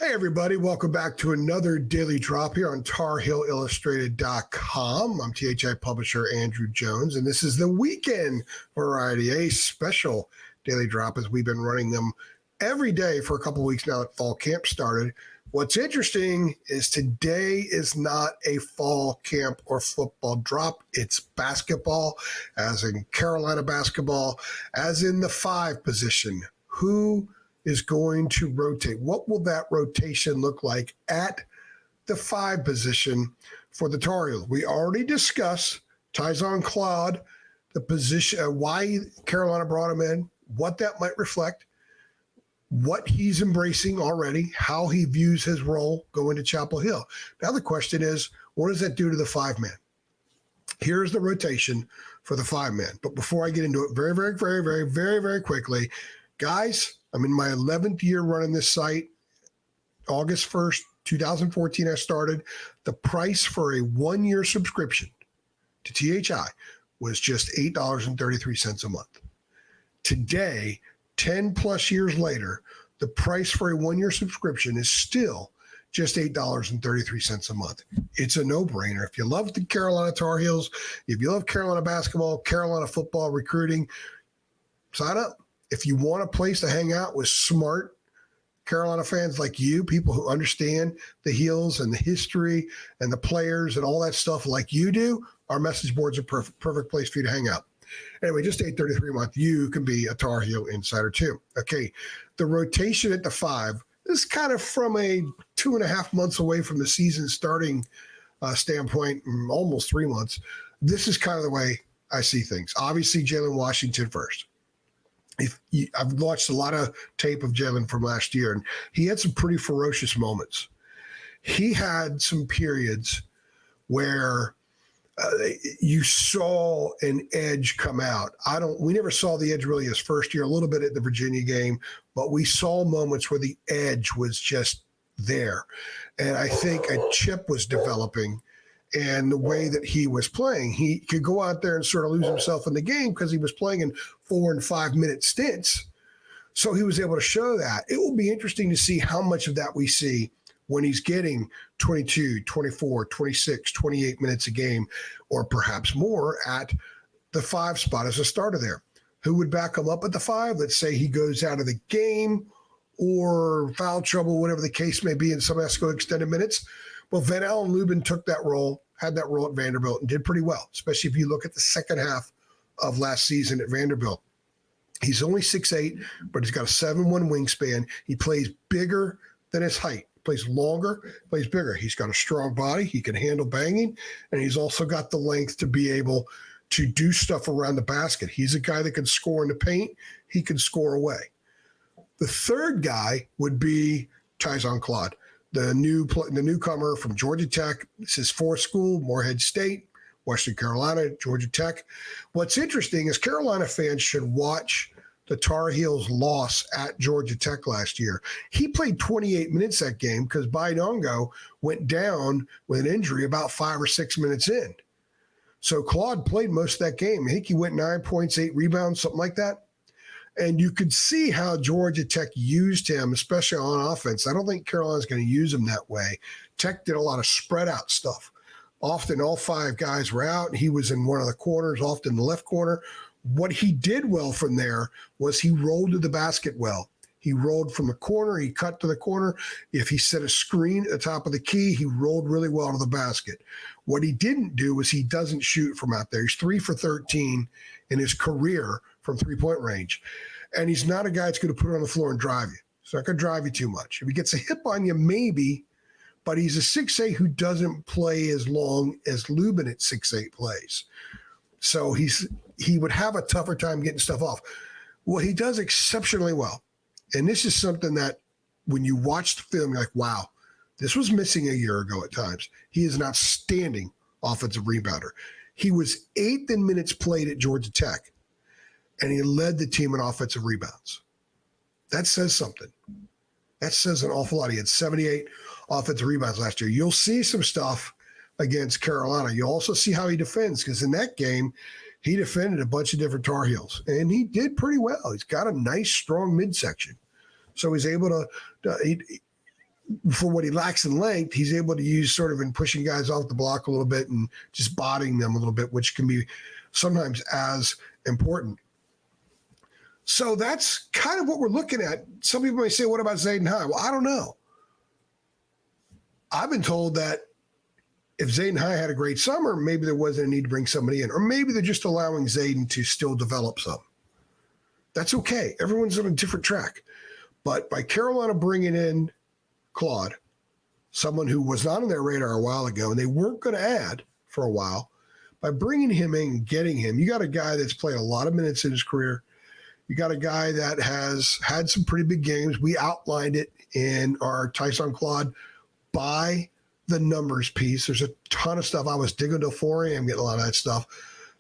Hey, everybody. Welcome back to another daily drop here on TarHeelIllustrated.com. I'm THI publisher Andrew Jones, and this is the weekend variety, a special daily drop as we've been running them every day for a couple weeks now that fall camp started. What's interesting is today is not a fall camp or football drop. It's basketball, as in Carolina basketball, as in the 5 position. Who is going to rotate? What will that rotation look like at the 5 position for the Tar Heels? We already discussed Tyson, Claude, the position, why Carolina brought him in, what that might reflect, what he's embracing already, how he views his role going to Chapel Hill. Now the question is, what does that do to the 5-man? Here's the rotation for the 5-man. But before I get into it, very quickly, guys, I'm in my 11th year running this site. August 1st, 2014, I started. The price for a 1-year subscription to THI was just $8.33 a month. Today, 10 plus years later, the price for a 1-year subscription is still just $8.33 a month. It's a no-brainer. If you love the Carolina Tar Heels, if you love Carolina basketball, Carolina football, recruiting, sign up. If you want a place to hang out with smart Carolina fans like you, people who understand the Heels and the history and the players and all that stuff like you do, our message boards are perfect place for you to hang out. Anyway, just $8.33 a month. You can be a Tar Heel insider too. Okay, the rotation at the 5 is kind of from a 2.5 months away from the season starting standpoint, almost 3 months. This is kind of the way I see things. Obviously, Jalen Washington first. I've watched a lot of tape of Jalen from last year, and he had some pretty ferocious moments. He had some periods where you saw an edge come out. We never saw the edge really his first year, a little bit at the Virginia game, but we saw moments where the edge was just there. And I think a chip was developing. And the way that he was playing, he could go out there and sort of lose himself in the game because he was playing in 4 and 5 minute stints. So he was able to show that. It will be interesting to see how much of that we see when he's getting 22, 24, 26, 28 minutes a game, or perhaps more at the 5 spot as a starter there. Who would back him up at the 5? Let's say he goes out of the game or foul trouble, whatever the case may be, and someone has to go extended minutes. Well, Van Allen Lubin took that role, had that role at Vanderbilt, and did pretty well, especially if you look at the second half of last season at Vanderbilt. He's only 6'8", but he's got a 7'1" wingspan. He plays bigger than his height, plays longer, plays bigger. He's got a strong body. He can handle banging, and he's also got the length to be able to do stuff around the basket. He's a guy that can score in the paint. He can score away. The third guy would be Tyson Claude, the newcomer from Georgia Tech. This is 4th school, Morehead State, Western Carolina, Georgia Tech. What's interesting is Carolina fans should watch the Tar Heels loss at Georgia Tech last year. He played 28 minutes that game because Bainongo went down with an injury about 5 or 6 minutes in. So Claude played most of that game. I think he went 9 points, 8 rebounds, something like that. And you could see how Georgia Tech used him, especially on offense. I don't think Carolina's going to use him that way. Tech did a lot of spread out stuff. Often all 5 guys were out. He was in one of the corners, often the left corner. What he did well from there was he rolled to the basket well. He rolled from the corner. He cut to the corner. If he set a screen at the top of the key, he rolled really well to the basket. What he didn't do was he doesn't shoot from out there. He's 3 for 13 in his career from 3-point range. And he's not a guy that's going to put it on the floor and drive you. He's not going to drive you too much. If he gets a hip on you, maybe, but he's a 6'8" who doesn't play as long as Lubin at 6'8" plays. So he would have a tougher time getting stuff off. Well, he does exceptionally well. And this is something that when you watch the film, you're like, wow, this was missing a year ago at times. He is an outstanding offensive rebounder. He was 8th in minutes played at Georgia Tech, and he led the team in offensive rebounds. That says something. That says an awful lot. He had 78 offensive rebounds last year. You'll see some stuff against Carolina. You'll also see how he defends, because in that game, he defended a bunch of different Tar Heels, and he did pretty well. He's got a nice, strong midsection. So he's able to for what he lacks in length, he's able to use sort of in pushing guys off the block a little bit and just bodying them a little bit, which can be sometimes as important. So that's kind of what we're looking at. Some people may say, what about Zayden High? Well, I don't know. I've been told that if Zayden High had a great summer, maybe there wasn't a need to bring somebody in, or maybe they're just allowing Zayden to still develop some. That's okay. Everyone's on a different track. But by Carolina bringing in Claude, someone who was not on their radar a while ago, and they weren't going to add for a while, by bringing him in and getting him, you got a guy that's played a lot of minutes in his career. You got a guy that has had some pretty big games. We outlined it in our Tyson Claude by the numbers piece. There's a ton of stuff. I was digging till 4 a.m. getting a lot of that stuff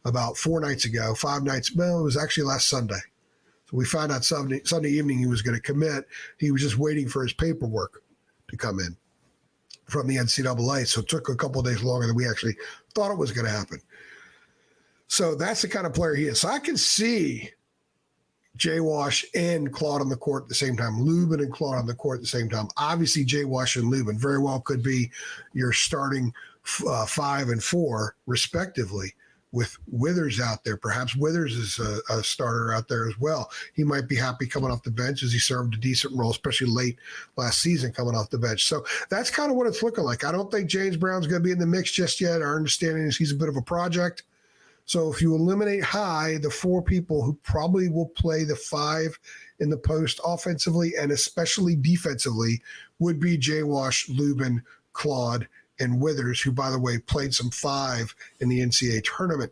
about 4 nights ago, 5 nights. Well, it was actually last Sunday. So we found out Sunday evening he was going to commit. He was just waiting for his paperwork to come in from the NCAA. So it took a couple of days longer than we actually thought it was going to happen. So that's the kind of player he is. So I can see Jay Wash and Claude on the court at the same time, Lubin and Claude on the court at the same time. Obviously, Jay Wash and Lubin very well could be your starting 5 and 4, respectively, with Withers out there. Perhaps Withers is a starter out there as well. He might be happy coming off the bench as he served a decent role, especially late last season coming off the bench. So that's kind of what it's looking like. I don't think James Brown's going to be in the mix just yet. Our understanding is he's a bit of a project. So if you eliminate High, the 4 people who probably will play the 5 in the post offensively and especially defensively would be Jay Wash, Lubin, Claude, and Withers, who, by the way, played some 5 in the NCAA tournament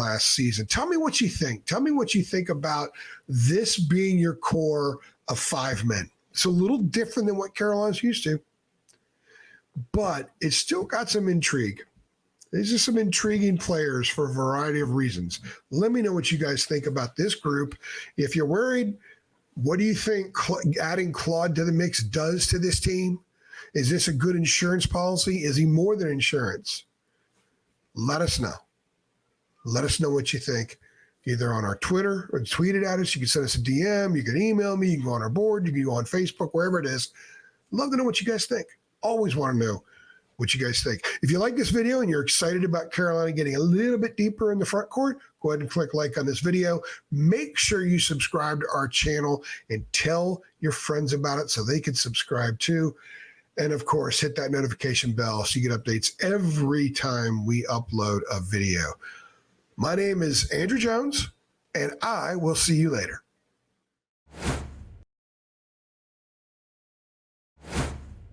last season. Tell me what you think. Tell me what you think about this being your core of 5 men. It's a little different than what Carolina's used to, but it's still got some intrigue. These are some intriguing players for a variety of reasons. Let me know what you guys think about this group. If you're worried, what do you think adding Claude to the mix does to this team? Is this a good insurance policy? Is he more than insurance? Let us know. Let us know what you think, either on our Twitter or tweet it at us. You can send us a DM. You can email me. You can go on our board. You can go on Facebook, wherever it is. Love to know what you guys think. Always want to know what you guys think. If you like this video and you're excited about Carolina getting a little bit deeper in the front court, go ahead and click like on this video. Make sure you subscribe to our channel and tell your friends about it so they can subscribe too. And of course, hit that notification bell so you get updates every time we upload a video. My name is Andrew Jones, and I will see you later.